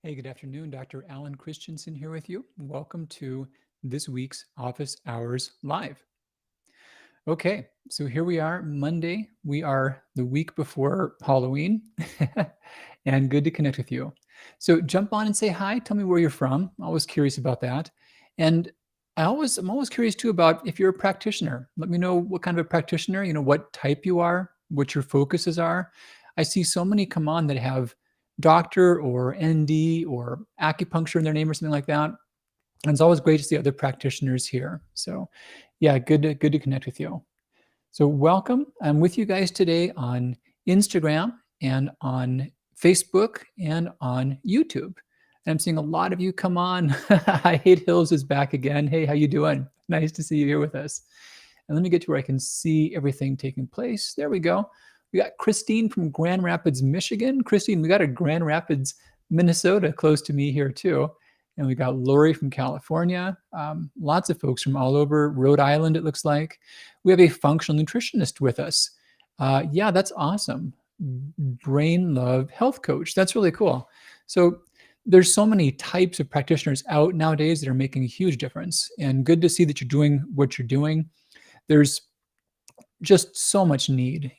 Hey, good afternoon. Dr. Alan Christensen here with you. Welcome to this week's Office Hours Live. Okay, so here we are, Monday. We are the week before Halloween, and good to connect with you. So jump on and say hi. Tell me where you're from. I'm always curious about that. And I'm always curious too about if you're a practitioner. Let me know what kind of a practitioner, what type you are, what your focuses are. I see so many come on that have doctor or ND or acupuncture in their name or something like that. And it's always great to see other practitioners here. So yeah, good to connect with you. So welcome. I'm with you guys today on Instagram and on Facebook and on YouTube. And I'm seeing a lot of you come on. I Hate Hills is back again. Hey, how you doing? Nice to see you here with us. And let me get to where I can see everything taking place. There we go. We got Christine from Grand Rapids, Michigan. Christine, we got a Grand Rapids, Minnesota close to me here too. And we got Lori from California. Lots of folks from all over Rhode Island, it looks like. We have a functional nutritionist with us. Yeah, that's awesome. Brain Love Health Coach. That's really cool. So there's so many types of practitioners out nowadays that are making a huge difference. And good to see that you're doing what you're doing. There's just so much need.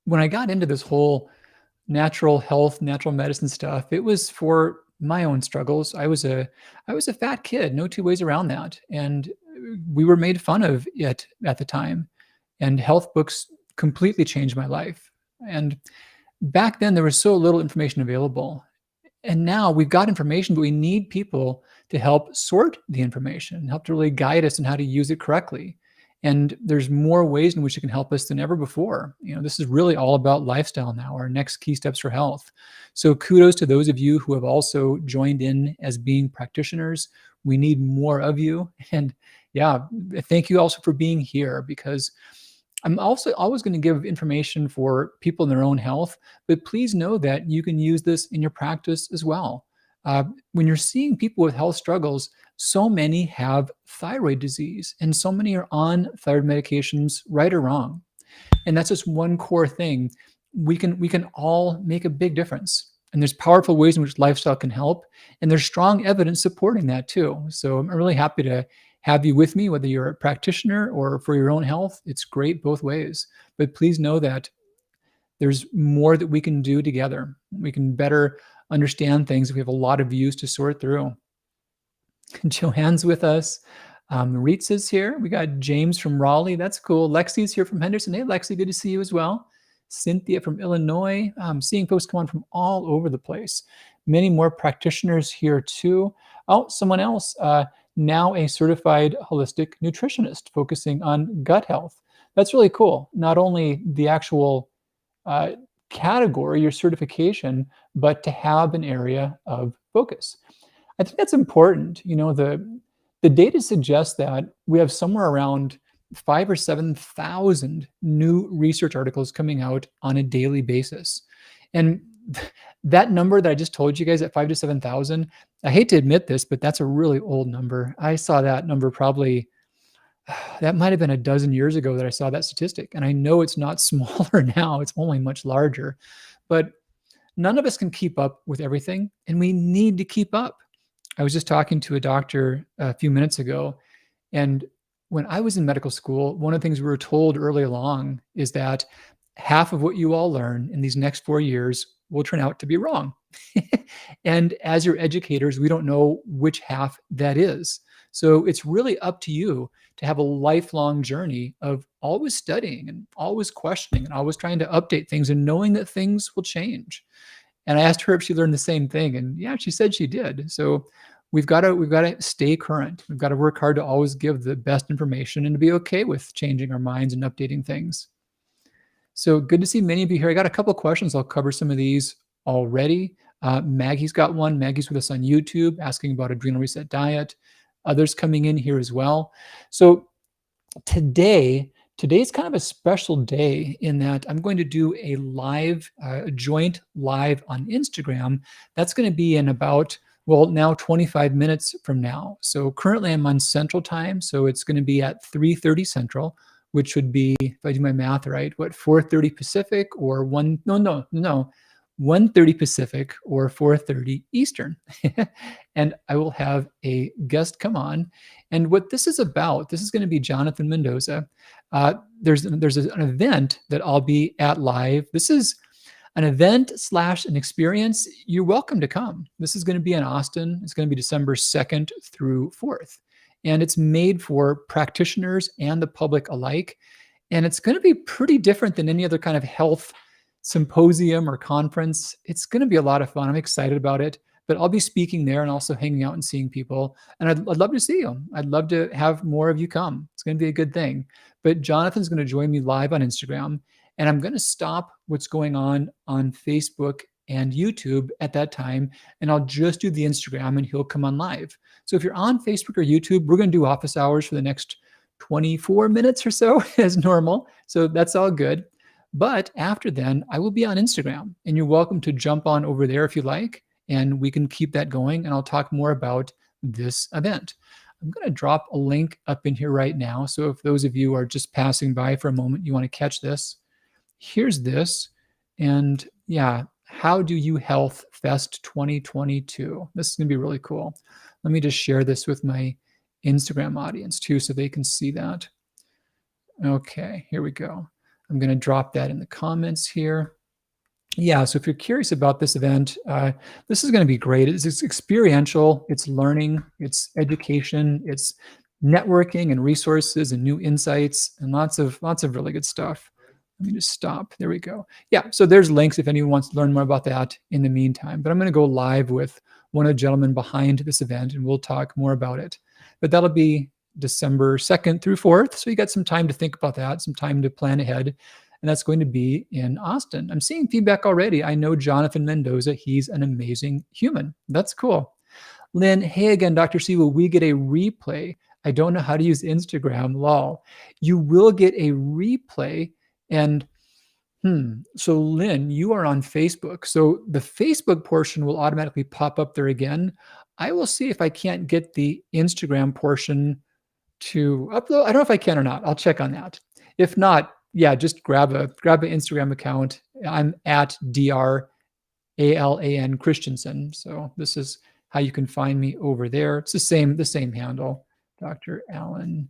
When I got into this whole natural health, natural medicine stuff, it was for my own struggles. I was a fat kid, no two ways around that. And we were made fun of it at the time. And health books completely changed my life. And back then there was so little information available. And now we've got information, but we need people to help sort the information, help to really guide us on how to use it correctly. And there's more ways in which it can help us than ever before. This is really all about lifestyle now, our next key steps for health. So kudos to those of you who have also joined in as being practitioners. We need more of you. And yeah, thank you also for being here, because I'm also always going to give information for people in their own health, but please know that you can use this in your practice as well. When you're seeing people with health struggles, so many have thyroid disease and so many are on thyroid medications, right or wrong. And that's just one core thing. We can all make a big difference. And there's powerful ways in which lifestyle can help. And there's strong evidence supporting that too. So I'm really happy to have you with me, whether you're a practitioner or for your own health. It's great both ways. But please know that there's more that we can do together. We can better understand things. We have a lot of views to sort through. Joanne's with us. Reitz is here. We got James from Raleigh. That's cool. Lexi's here from Henderson. Hey, Lexi, good to see you as well. Cynthia from Illinois. I'm seeing folks come on from all over the place. Many more practitioners here too. Oh, someone else. Now a certified holistic nutritionist focusing on gut health. That's really cool. Not only the actual category, your certification, but to have an area of focus. I think that's important. The data suggests that we have somewhere around 5,000 or 7,000 new research articles coming out on a daily basis. And that number that I just told you guys at 5,000 to 7,000, I hate to admit this, but that's a really old number. I saw that number probably, that might have been a dozen years ago that I saw that statistic. And I know it's not smaller now, it's only much larger. But none of us can keep up with everything, and we need to keep up. I was just talking to a doctor a few minutes ago, and when I was in medical school, one of the things we were told early along is that half of what you all learn in these next 4 years will turn out to be wrong. And as your educators, we don't know which half that is. So it's really up to you to have a lifelong journey of always studying and always questioning and always trying to update things and knowing that things will change. And I asked her if she learned the same thing, and yeah, she said she did. So we've got to stay current. We've got to work hard to always give the best information and to be okay with changing our minds and updating things. So good to see many of you here. I got a couple questions. I'll cover some of these already. Maggie's got one. Maggie's with us on YouTube asking about Adrenal Reset Diet. Others coming in here as well. So today's kind of a special day in that I'm going to do a live, joint live on Instagram. That's going to be in about, now 25 minutes from now. So currently I'm on Central Time. So it's going to be at 3:30 Central, which would be, if I do my math right, 4:30 Pacific or 1:30 1:30 Pacific or 4:30 Eastern. And I will have a guest come on. And what this is about, this is going to be Jonathan Mendoza. There's an event that I'll be at live. This is an event slash an experience. You're welcome to come. This is going to be in Austin. It's going to be December 2nd through 4th. And it's made for practitioners and the public alike. And it's going to be pretty different than any other kind of health symposium or conference. It's going to be a lot of fun. I'm excited about it. But I'll be speaking there and also hanging out and seeing people. And I'd love to see you. I'd love to have more of you come. It's going to be a good thing. But Jonathan's going to join me live on Instagram. And I'm going to stop what's going on Facebook and YouTube at that time. And I'll just do the Instagram and he'll come on live. So if you're on Facebook or YouTube, we're going to do office hours for the next 24 minutes or so as normal. So that's all good. But after then, I will be on Instagram. And you're welcome to jump on over there if you like. And we can keep that going. And I'll talk more about this event. I'm going to drop a link up in here right now. So if those of you are just passing by for a moment, you want to catch this. Here's this. And yeah, How Do You Health Fest 2022. This is going to be really cool. Let me just share this with my Instagram audience too, so they can see that. Okay, here we go. I'm going to drop that in the comments here. Yeah, so if you're curious about this event, this is going to be great. It's experiential, it's learning, it's education, it's networking and resources and new insights and lots of really good stuff. Let me just stop. There we go. Yeah, so there's links if anyone wants to learn more about that in the meantime. But I'm going to go live with one of the gentlemen behind this event, and we'll talk more about it. But that'll be December 2nd through 4th. So you got some time to think about that, some time to plan ahead. And that's going to be in Austin. I'm seeing feedback already. I know Jonathan Mendoza. He's an amazing human. That's cool. Lynn, hey again, Dr. C, will we get a replay? I don't know how to use Instagram, lol. You will get a replay. And so Lynn, you are on Facebook. So the Facebook portion will automatically pop up there again. I will see if I can't get the Instagram portion to upload. I don't know if I can or not. I'll check on that. If not, yeah, just grab an Instagram account. I'm at DrAlan Christensen. So this is how you can find me over there. It's the same handle, Dr. Alan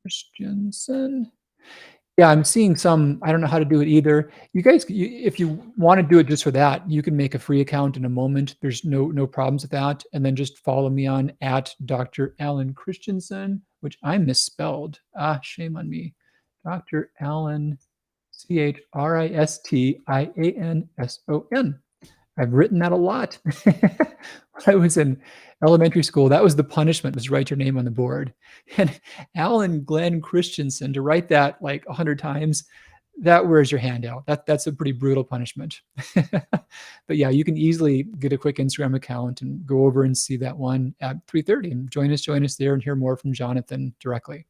Christensen. Yeah, I'm seeing some, I don't know how to do it either. You guys, if you want to do it just for that, you can make a free account in a moment. There's no problems with that. And then just follow me on at Dr. Alan Christensen, which I misspelled. Shame on me. Dr. Alan, Christianson. I've written that a lot. When I was in elementary school, that was the punishment, was write your name on the board. And Alan Glenn Christensen, to write that like 100 times, that wears your hand out. That's a pretty brutal punishment. But yeah, you can easily get a quick Instagram account and go over and see that one at 3:30 and join us there and hear more from Jonathan directly.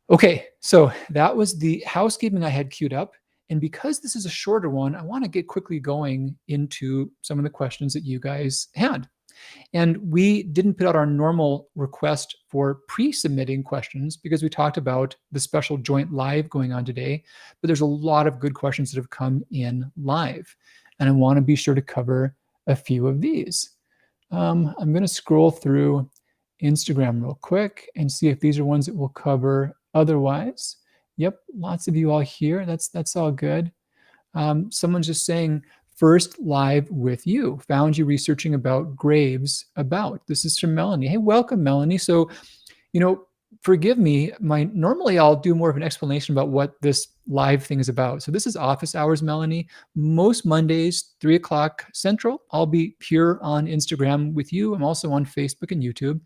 Okay, so that was the housekeeping I had queued up. And because this is a shorter one, I want to get quickly going into some of the questions that you guys had. And we didn't put out our normal request for pre-submitting questions because we talked about the special joint live going on today, but there's a lot of good questions that have come in live. And I want to be sure to cover a few of these. I'm going to scroll through Instagram real quick and see if these are ones that we'll cover otherwise. Yep, lots of you all here. That's all good. Someone's just saying, first live with you. Found you researching about Graves about. This is from Melanie. Hey, welcome, Melanie. So, forgive me. Normally I'll do more of an explanation about what this live thing is about. So this is office hours, Melanie. Most Mondays, 3 o'clock Central, I'll be here on Instagram with you. I'm also on Facebook and YouTube.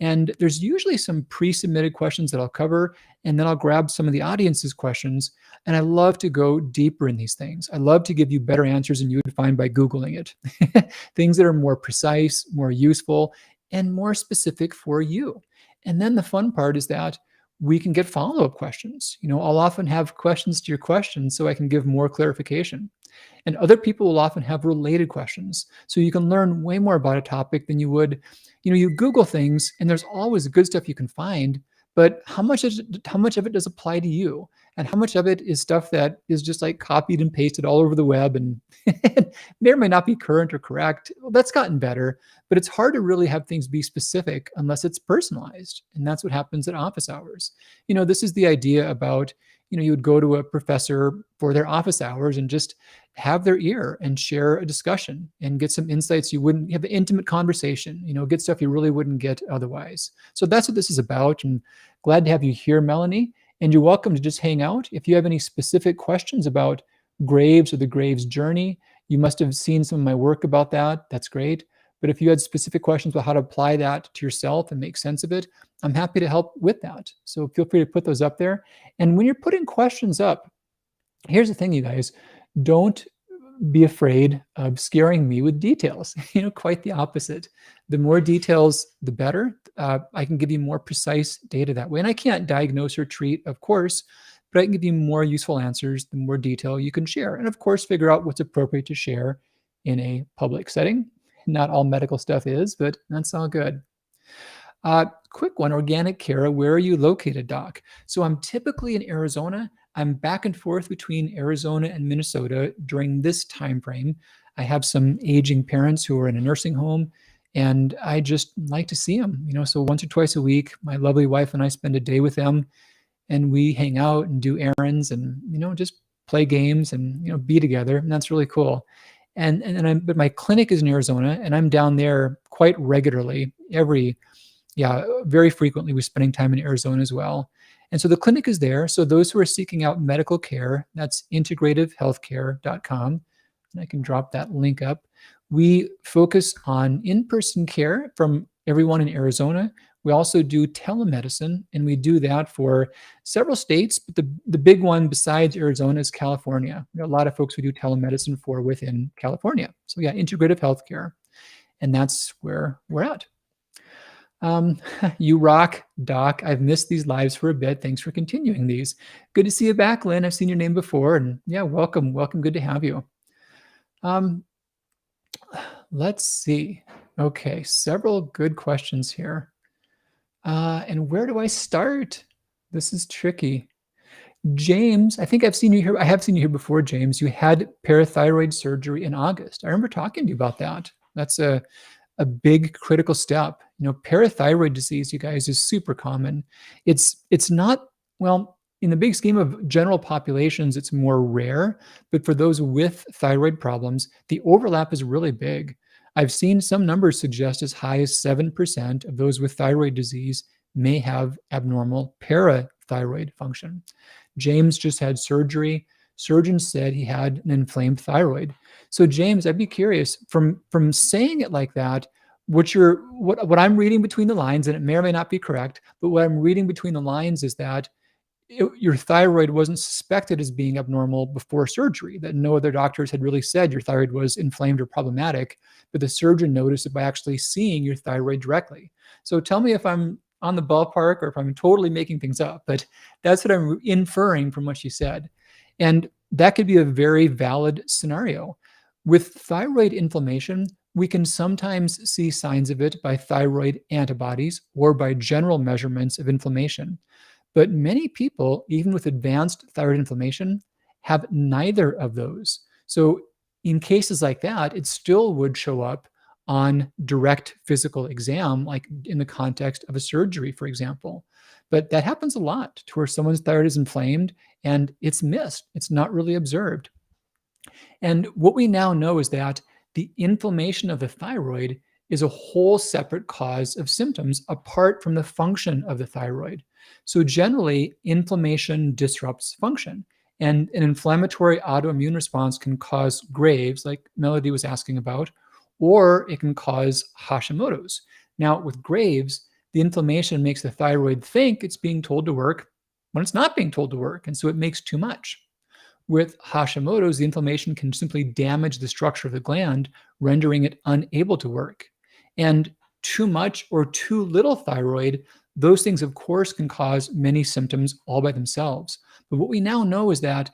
And there's usually some pre-submitted questions that I'll cover, and then I'll grab some of the audience's questions. And I love to go deeper in these things. I love to give you better answers than you would find by Googling it. Things that are more precise, more useful, and more specific for you. And then the fun part is that we can get follow-up questions. I'll often have questions to your questions so I can give more clarification. And other people will often have related questions. So you can learn way more about a topic than you would. You Google things and there's always good stuff you can find, but how much of it does apply to you? And how much of it is stuff that is just like copied and pasted all over the web and may or may not be current or correct? Well, that's gotten better, but it's hard to really have things be specific unless it's personalized. And that's what happens at office hours. This is the idea about, you would go to a professor for their office hours and just have their ear and share a discussion and get some insights you wouldn't have, an intimate conversation, get stuff you really wouldn't get otherwise. So that's what this is about. And glad to have you here, Melanie. And you're welcome to just hang out. If you have any specific questions about Graves or the Graves journey, you must have seen some of my work about that. That's great. But if you had specific questions about how to apply that to yourself and make sense of it, I'm happy to help with that. So feel free to put those up there. And when you're putting questions up, here's the thing, you guys, don't be afraid of scaring me with details. Quite the opposite. The more details, the better. I can give you more precise data that way. And I can't diagnose or treat, of course, but I can give you more useful answers the more detail you can share. And of course, figure out what's appropriate to share in a public setting. Not all medical stuff is, but that's all good. Quick one, Organic Care. Where are you located, Doc? So I'm typically in Arizona. I'm back and forth between Arizona and Minnesota during this time frame. I have some aging parents who are in a nursing home, and I just like to see them. So once or twice a week, my lovely wife and I spend a day with them, and we hang out and do errands and just play games and be together, and that's really cool. But my clinic is in Arizona, and I'm down there quite regularly. Very frequently, we're spending time in Arizona as well. And so the clinic is there. So those who are seeking out medical care, that's integrativehealthcare.com. And I can drop that link up. We focus on in-person care from everyone in Arizona. We also do telemedicine, and we do that for several states. But the big one besides Arizona is California. There are a lot of folks we do telemedicine for within California. So yeah, integrative healthcare. And that's where we're at. You rock, Doc. I've missed these lives for a bit. Thanks for continuing these. Good to see you back, Lynn. I've seen your name before, and yeah, welcome. Good to have you. Let's see. Okay, several good questions here. And where do I start? This is tricky. James, I think I've seen you here. I have seen you here before, James. You had parathyroid surgery in August. I remember talking to you about that. That's a big critical step. Parathyroid disease, you guys, is super common. It's not, well, in the big scheme of general populations, it's more rare, but for those with thyroid problems, the overlap is really big. I've seen some numbers suggest as high as 7% of those with thyroid disease may have abnormal parathyroid function. James just had surgery. Surgeon said he had an inflamed thyroid. So James, I'd be curious, from saying it like that, what I'm reading between the lines, and it may or may not be correct, but what I'm reading between the lines is that your thyroid wasn't suspected as being abnormal before surgery, that no other doctors had really said your thyroid was inflamed or problematic, but the surgeon noticed it by actually seeing your thyroid directly. So tell me if I'm on the ballpark or if I'm totally making things up, but that's what I'm inferring from what she said. And that could be a very valid scenario. With thyroid inflammation, we can sometimes see signs of it by thyroid antibodies or by general measurements of inflammation. But many people, even with advanced thyroid inflammation, have neither of those. So in cases like that, it still would show up on direct physical exam, like in the context of a surgery, for example. But that happens a lot to where someone's thyroid is inflamed and it's missed. It's not really observed. And what we now know is that the inflammation of the thyroid is a whole separate cause of symptoms apart from the function of the thyroid. So generally, inflammation disrupts function. And an inflammatory autoimmune response can cause Graves, like Melody was asking about, or it can cause Hashimoto's. Now, with Graves, the inflammation makes the thyroid think it's being told to work when it's not being told to work, and so it makes too much. With Hashimoto's, the inflammation can simply damage the structure of the gland, rendering it unable to work. And too much or too little thyroid, those things, of course, can cause many symptoms all by themselves. But what we now know is that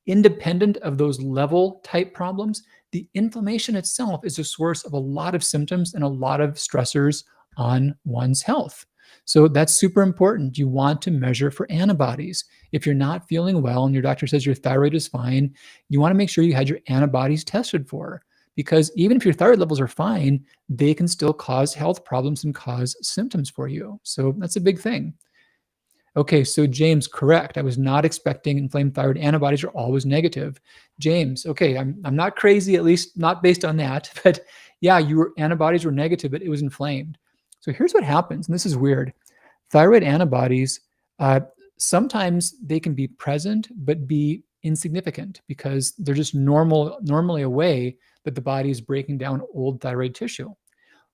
independent of those level type problems, the inflammation itself is a source of a lot of symptoms and a lot of stressors on one's health. So that's super important. You want to measure for antibodies. If you're not feeling well and your doctor says your thyroid is fine, you want to make sure you had your antibodies tested for, because even if your thyroid levels are fine, they can still cause health problems and cause symptoms for you. So that's a big thing. Okay, so James, correct. I was not expecting inflamed thyroid antibodies are always negative. James, okay, I'm not crazy, at least not based on that, but yeah, your antibodies were negative, but it was inflamed. So here's what happens, and this is weird. Thyroid antibodies, uh, sometimes they can be present, but be insignificant because they're just normally a way that the body is breaking down old thyroid tissue.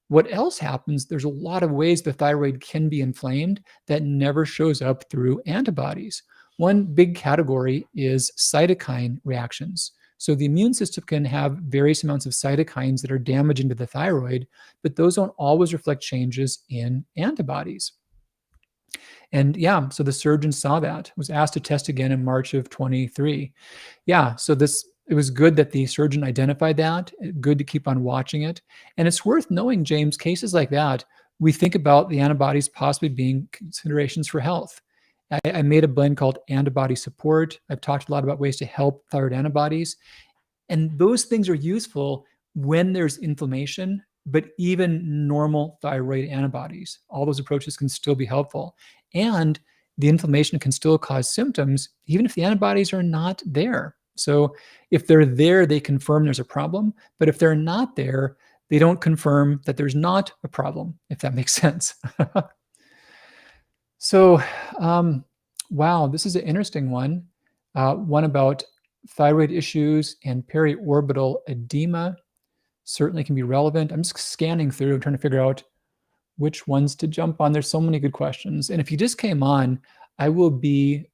What else happens? There's a lot of ways the thyroid can be inflamed that never shows up through antibodies. One big category is cytokine reactions. So the immune system can have various amounts of cytokines that are damaging to the thyroid, but those don't always reflect changes in antibodies. And yeah, so the surgeon saw that, was asked to test again in March of 23. Yeah, so it was good that the surgeon identified that, good to keep on watching it. And it's worth knowing, James, cases like that, we think about the antibodies possibly being considerations for health. I made a blend called antibody support. I've talked a lot about ways to help thyroid antibodies. And those things are useful when there's inflammation, but even normal thyroid antibodies, all those approaches can still be helpful. And the inflammation can still cause symptoms, even if the antibodies are not there. So if they're there, they confirm there's a problem. But if they're not there, they don't confirm that there's not a problem, if that makes sense. So, wow, this is an interesting one. One about thyroid issues and periorbital edema certainly can be relevant. I'm just scanning through, trying to figure out which ones to jump on. There's so many good questions. And if you just came on, I will be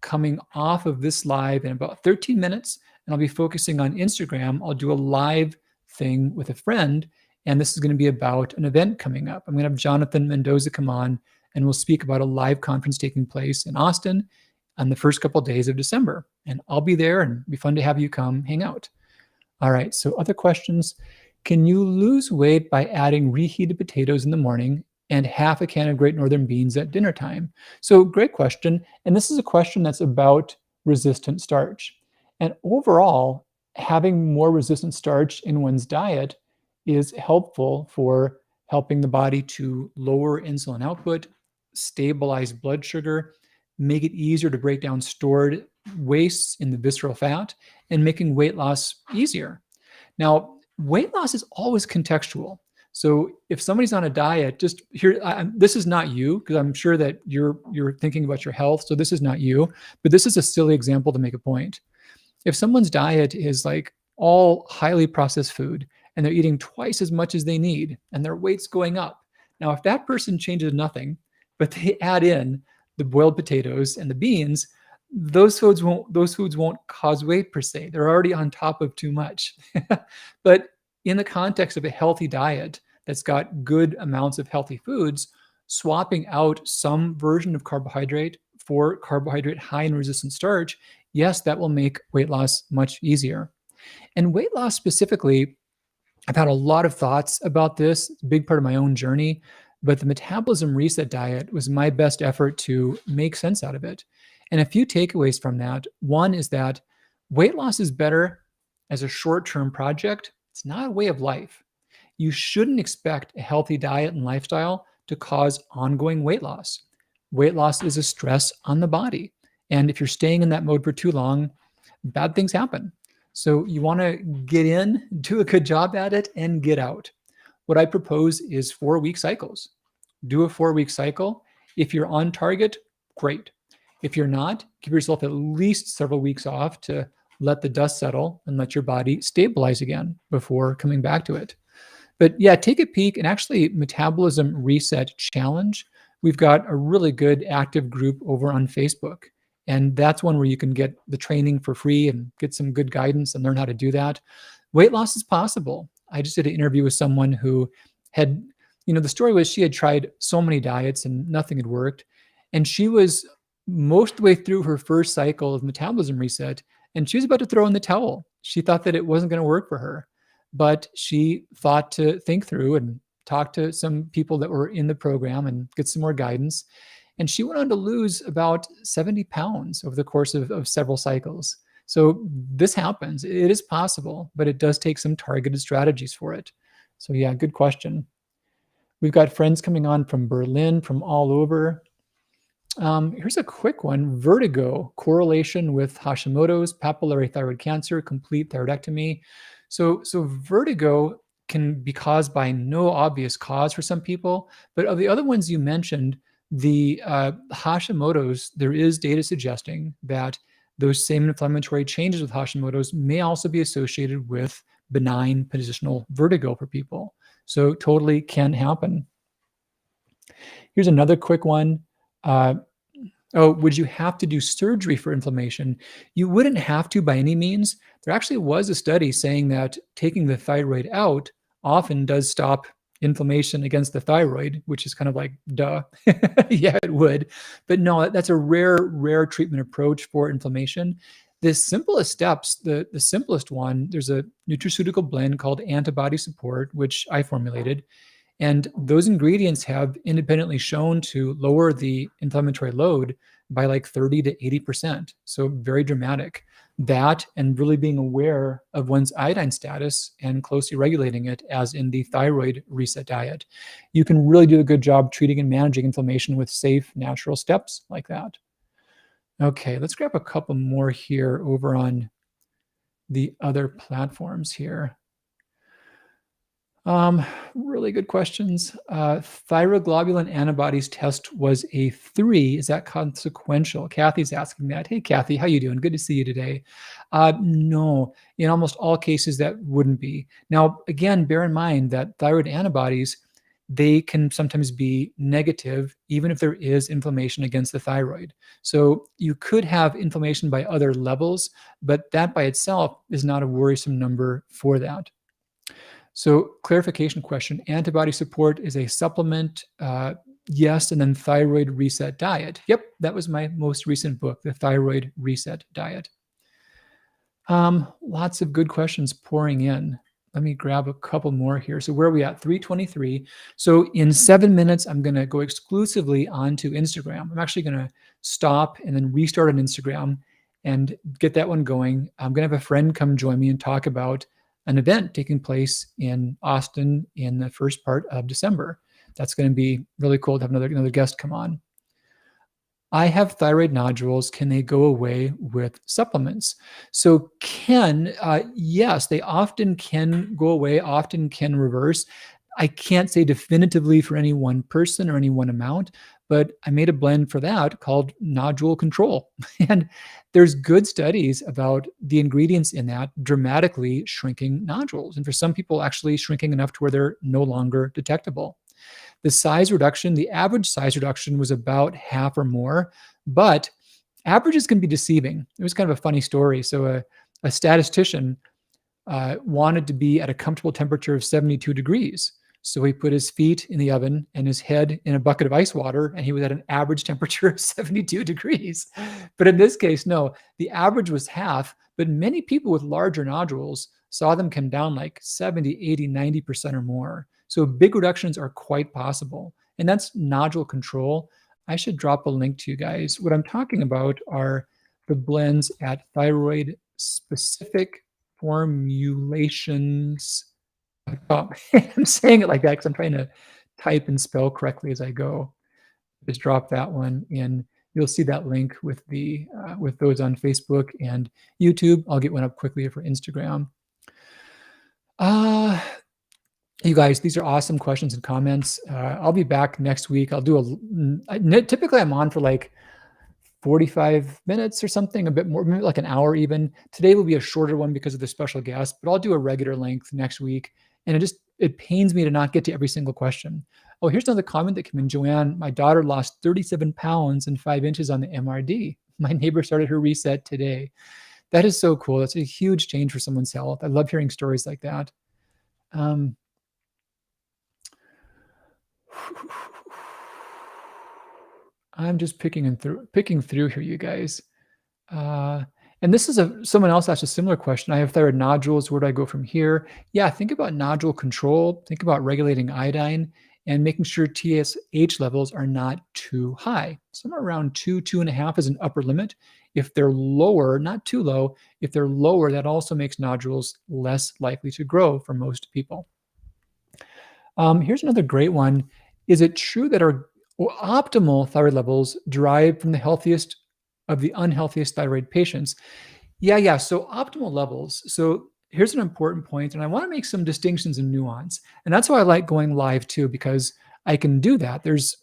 coming off of this live in about 13 minutes, and I'll be focusing on Instagram. I'll do a live thing with a friend, and this is going to be about an event coming up. I'm going to have Jonathan Mendoza come on, and we'll speak about a live conference taking place in Austin on the first couple of days of December. And I'll be there, and it'll be fun to have you come hang out. All right, so other questions. Can you lose weight by adding reheated potatoes in the morning and half a can of Great Northern beans at dinner time? So great question. And this is a question that's about resistant starch. And overall, having more resistant starch in one's diet is helpful for helping the body to lower insulin output, stabilize blood sugar, make it easier to break down stored wastes in the visceral fat, and making weight loss easier. Now, weight loss is always contextual. So if somebody's on a diet, just here, this is not you, because I'm sure that you're thinking about your health. So this is not you, but this is a silly example to make a point. If someone's diet is like all highly processed food and they're eating twice as much as they need and their weight's going up. Now, if that person changes nothing, but they add in the boiled potatoes and the beans, those foods won't cause weight per se. They're already on top of too much. But in the context of a healthy diet that's got good amounts of healthy foods, swapping out some version of carbohydrate for carbohydrate high in resistant starch, yes, that will make weight loss much easier. And weight loss specifically, I've had a lot of thoughts about this, it's a big part of my own journey, but the metabolism reset diet was my best effort to make sense out of it. And a few takeaways from that. One is that weight loss is better as a short-term project. It's not a way of life. You shouldn't expect a healthy diet and lifestyle to cause ongoing weight loss. Weight loss is a stress on the body. And if you're staying in that mode for too long, bad things happen. So you want to get in, do a good job at it, and get out. What I propose is 4-week cycles. Do a 4-week cycle. If you're on target, great. If you're not, give yourself at least several weeks off to let the dust settle and let your body stabilize again before coming back to it. But yeah, take a peek, and actually Metabolism Reset Challenge. We've got a really good active group over on Facebook. And that's one where you can get the training for free and get some good guidance and learn how to do that. Weight loss is possible. I just did an interview with someone who had, the story was she had tried so many diets and nothing had worked. And she was most of the way through her first cycle of metabolism reset, and she was about to throw in the towel. She thought that it wasn't going to work for her, but she thought to think through and talked to some people that were in the program and get some more guidance. And she went on to lose about 70 pounds over the course of several cycles. So this happens. It is possible, but it does take some targeted strategies for it. So yeah, good question. We've got friends coming on from Berlin, from all over. Here's a quick one. Vertigo, correlation with Hashimoto's, papillary thyroid cancer, complete thyroidectomy. So vertigo can be caused by no obvious cause for some people, but of the other ones you mentioned, the Hashimoto's, there is data suggesting that those same inflammatory changes with Hashimoto's may also be associated with benign positional vertigo for people. So totally can happen. Here's another quick one. Oh, would you have to do surgery for inflammation? You wouldn't have to by any means. There actually was a study saying that taking the thyroid out often does stop inflammation against the thyroid, which is kind of like, duh. Yeah, it would. But no, that's a rare treatment approach for inflammation. The simplest steps, the simplest one, there's a nutraceutical blend called Antibody Support, which I formulated. And those ingredients have independently shown to lower the inflammatory load by like 30 to 80%. So very dramatic. That and really being aware of one's iodine status and closely regulating it, as in the thyroid reset diet. You can really do a good job treating and managing inflammation with safe, natural steps like that. Okay, let's grab a couple more here over on the other platforms here. Really good questions. Thyroglobulin antibodies test was a 3. Is that consequential? Kathy's asking that. Hey, Kathy, how you doing? Good to see you today. No, in almost all cases that wouldn't be. Now, again, bear in mind that thyroid antibodies, they can sometimes be negative even if there is inflammation against the thyroid. So you could have inflammation by other levels, but that by itself is not a worrisome number for that. So clarification question, antibody support is a supplement, yes, and then thyroid reset diet. Yep, that was my most recent book, The Thyroid Reset Diet. Lots of good questions pouring in. Let me grab a couple more here. So where are we at? 3:23. So in 7 minutes, I'm going to go exclusively onto Instagram. I'm actually going to stop and then restart on Instagram and get that one going. I'm going to have a friend come join me and talk about an event taking place in Austin in the first part of December. That's going to be really cool to have another guest come on. I have thyroid nodules. Can they go away with supplements? So yes, they often can go away, often can reverse. I can't say definitively for any one person or any one amount, but I made a blend for that called Nodule Control. And there's good studies about the ingredients in that dramatically shrinking nodules. And for some people, actually shrinking enough to where they're no longer detectable. The size reduction, the average size reduction was about half or more, but averages can be deceiving. It was kind of a funny story. So a statistician wanted to be at a comfortable temperature of 72 degrees. So he put his feet in the oven and his head in a bucket of ice water, and he was at an average temperature of 72 degrees. But in this case, no, the average was half, but many people with larger nodules saw them come down like 70, 80, 90% or more. So big reductions are quite possible. And that's nodule control. I should drop a link to you guys. What I'm talking about are the blends at thyroid specific formulations. Oh, I'm saying it like that because I'm trying to type and spell correctly as I go. Just drop that one in. You'll see that link with the with those on Facebook and YouTube. I'll get one up quickly for Instagram. You guys, these are awesome questions and comments. I'll be back next week. I'll do typically I'm on for like 45 minutes or something, a bit more, maybe like an hour even. Today will be a shorter one because of the special guest, but I'll do a regular length next week. And it pains me to not get to every single question. Oh, here's another comment that came in. Joanne, my daughter lost 37 pounds and 5 inches on the MRD. My neighbor started her reset today. That is so cool. That's a huge change for someone's health. I love hearing stories like that. I'm just picking through here, you guys. And this is someone else asked a similar question. I have thyroid nodules. Where do I go from here? Yeah, think about nodule control. Think about regulating iodine and making sure TSH levels are not too high. Somewhere around 2.5 is an upper limit. If they're lower, not too low, if they're lower, that also makes nodules less likely to grow for most people. Here's another great one. Is it true that our optimal thyroid levels derive from the healthiest of the unhealthiest thyroid patients? Yeah. So optimal levels. So here's an important point, and I want to make some distinctions and nuance. And that's why I like going live too, because I can do that. There's,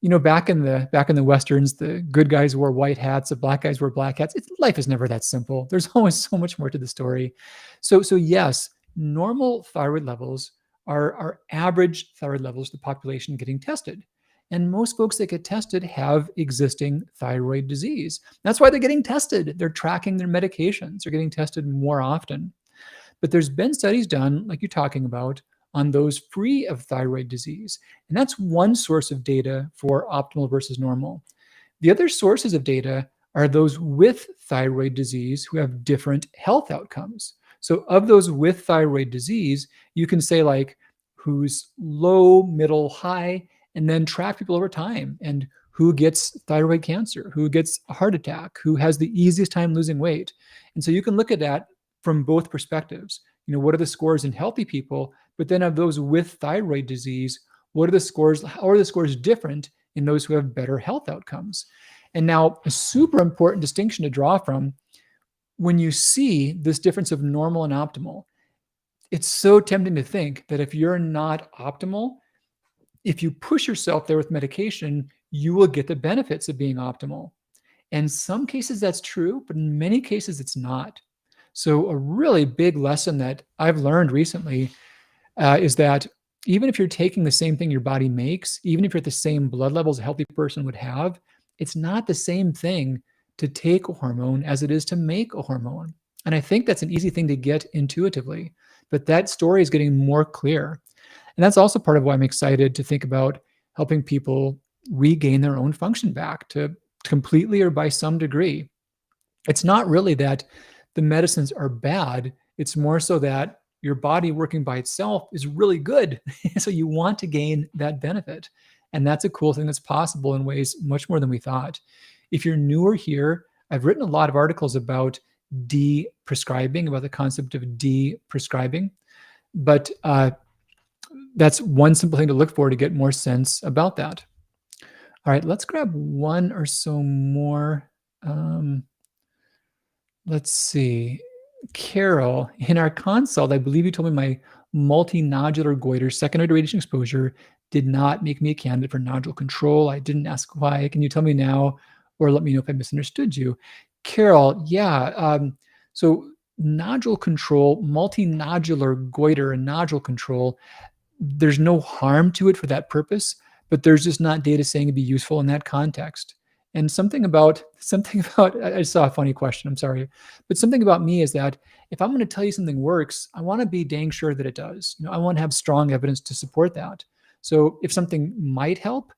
back in the westerns, the good guys wore white hats, the black guys wore black hats. Life is never that simple. There's always so much more to the story. So yes, normal thyroid levels are average thyroid levels, the population getting tested. And most folks that get tested have existing thyroid disease. That's why they're getting tested. They're tracking their medications. They're getting tested more often. But there's been studies done, like you're talking about, on those free of thyroid disease. And that's one source of data for optimal versus normal. The other sources of data are those with thyroid disease who have different health outcomes. So of those with thyroid disease, you can say like who's low, middle, high, and then track people over time and who gets thyroid cancer, who gets a heart attack, who has the easiest time losing weight. And so you can look at that from both perspectives. What are the scores in healthy people? But then of those with thyroid disease, what are the scores? How are the scores different in those who have better health outcomes? And now a super important distinction to draw from, when you see this difference of normal and optimal, it's so tempting to think that if you're not optimal, if you push yourself there with medication, you will get the benefits of being optimal. And in some cases that's true, but in many cases it's not. So a really big lesson that I've learned recently is that even if you're taking the same thing your body makes, even if you're at the same blood levels a healthy person would have, it's not the same thing to take a hormone as it is to make a hormone. And I think that's an easy thing to get intuitively, but that story is getting more clear. And that's also part of why I'm excited to think about helping people regain their own function back to completely or by some degree. It's not really that the medicines are bad. It's more so that your body working by itself is really good. So you want to gain that benefit. And that's a cool thing that's possible in ways much more than we thought. If you're newer here, I've written a lot of articles about de-prescribing, about the concept of de-prescribing. But that's one simple thing to look for to get more sense about that. All right, let's grab one or so more. Let's see. Carol, in our consult, I believe you told me my multinodular goiter secondary to radiation exposure did not make me a candidate for nodule control. I didn't ask why. Can you tell me now or let me know if I misunderstood you? Carol, yeah. So nodule control, multinodular goiter and nodule control, there's no harm to it for that purpose, but there's just not data saying it'd be useful in that context. And something about I saw a funny question, I'm sorry, but something about me is that if I'm going to tell you something works, I want to be dang sure that it does. I want to have strong evidence to support that. So if something might help,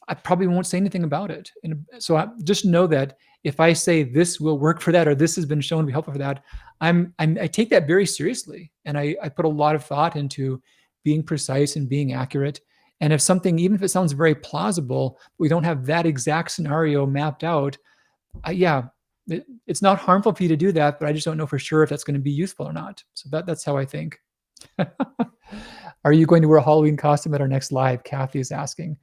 I probably won't say anything about it. And so I just know that if I say this will work for that, or this has been shown to be helpful for that, I take that very seriously. And I put a lot of thought into being precise and being accurate. And if something, even if it sounds very plausible, we don't have that exact scenario mapped out, it's not harmful for you to do that, but I just don't know for sure if that's going to be useful or not. So that's how I think. Are you going to wear a Halloween costume at our next live? Kathy is asking.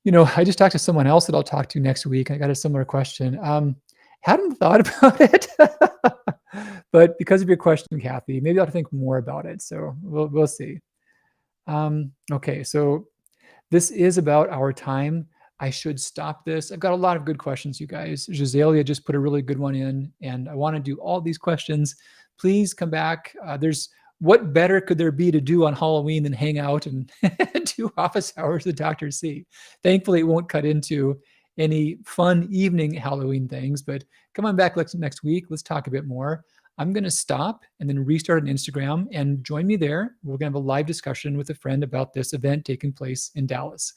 I just talked to someone else that I'll talk to next week. I got a similar question. Hadn't thought about it, but because of your question, Kathy, maybe I'll think more about it. So we'll see. Okay, so this is about our time. I should stop this. I've got a lot of good questions, you guys. Giselia just put a really good one in, and I want to do all these questions. Please come back. What better could there be to do on Halloween than hang out and do office hours with Dr. C? Thankfully, it won't cut into any fun evening Halloween things, but come on back next week. Let's talk a bit more. I'm going to stop and then restart on Instagram, and join me there. We're going to have a live discussion with a friend about this event taking place in Dallas.